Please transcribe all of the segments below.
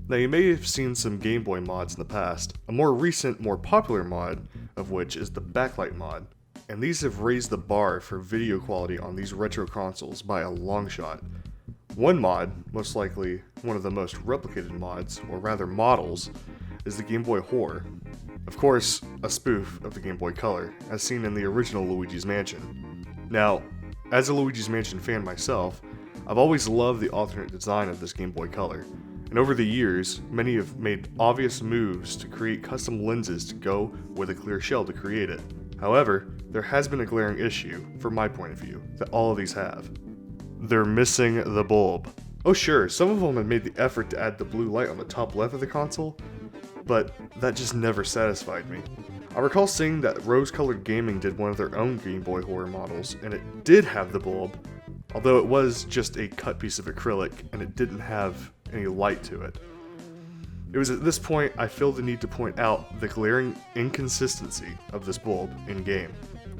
Now you may have seen some Game Boy mods in the past, a more recent, more popular mod of which is the backlight mod, and these have raised the bar for video quality on these retro consoles by a long shot. One mod, most likely one of the most replicated mods, or rather models, is the Game Boy Horror. Of course, a spoof of the Game Boy Color, as seen in the original Luigi's Mansion. Now, as a Luigi's Mansion fan myself, I've always loved the alternate design of this Game Boy Color, and over the years, many have made obvious moves to create custom lenses to go with a clear shell to create it. However, there has been a glaring issue, from my point of view, that all of these have. They're missing the bulb. Oh sure, some of them have made the effort to add the blue light on the top left of the console, but that just never satisfied me. I recall seeing that Rose Colored Gaming did one of their own Game Boy Horror models, and it did have the bulb, although it was just a cut piece of acrylic and it didn't have any light to it. It was at this point I feel the need to point out the glaring inconsistency of this bulb in-game.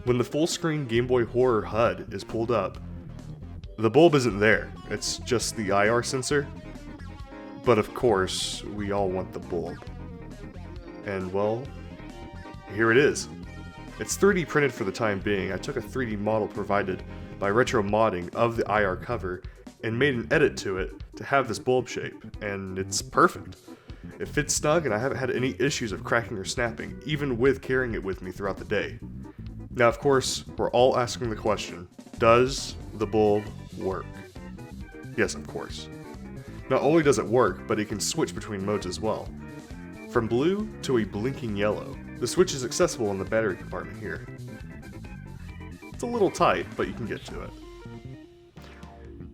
When the full-screen Game Boy Horror HUD is pulled up, the bulb isn't there, it's just the IR sensor. But of course, we all want the bulb. And well, here it is. It's 3D printed for the time being. I took a 3D model provided by Retro Modding of the IR cover and made an edit to it to have this bulb shape, and it's perfect. It fits snug and I haven't had any issues of cracking or snapping, even with carrying it with me throughout the day. Now of course, we're all asking the question, does the bulb work? Yes, of course. Not only does it work, but it can switch between modes as well. From blue to a blinking yellow. The switch is accessible in the battery compartment here. It's a little tight, but you can get to it.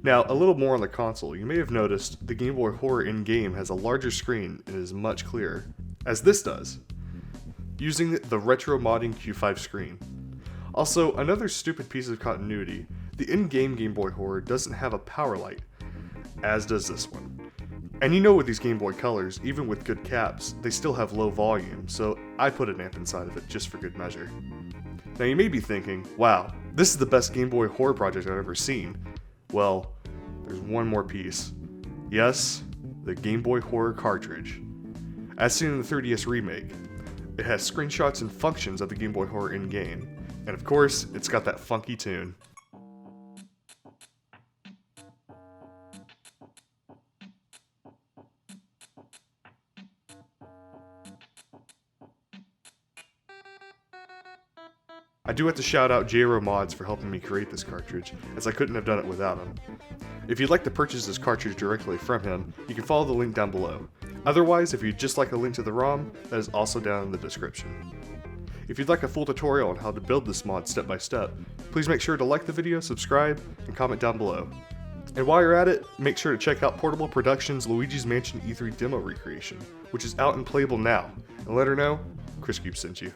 Now, a little more on the console. You may have noticed the Game Boy Horror in-game has a larger screen and is much clearer, as this does, using the Retro Modding Q5 screen. Also, another stupid piece of continuity, the in-game Game Boy Horror doesn't have a power light, as does this one. And you know with these Game Boy Colors, even with good caps, they still have low volume, so I put an amp inside of it just for good measure. Now you may be thinking, wow, this is the best Game Boy Horror project I've ever seen. Well, there's one more piece. Yes, the Game Boy Horror cartridge. As seen in the 3DS remake, it has screenshots and functions of the Game Boy Horror in-game, and of course, it's got that funky tune. I do have to shout out JRO Mods for helping me create this cartridge, as I couldn't have done it without him. If you'd like to purchase this cartridge directly from him, you can follow the link down below. Otherwise, if you'd just like a link to the ROM, that is also down in the description. If you'd like a full tutorial on how to build this mod step by step, please make sure to like the video, subscribe, and comment down below. And while you're at it, make sure to check out Portable Productions' Luigi's Mansion E3 demo recreation, which is out and playable now, and let her know Chris Cube sent you.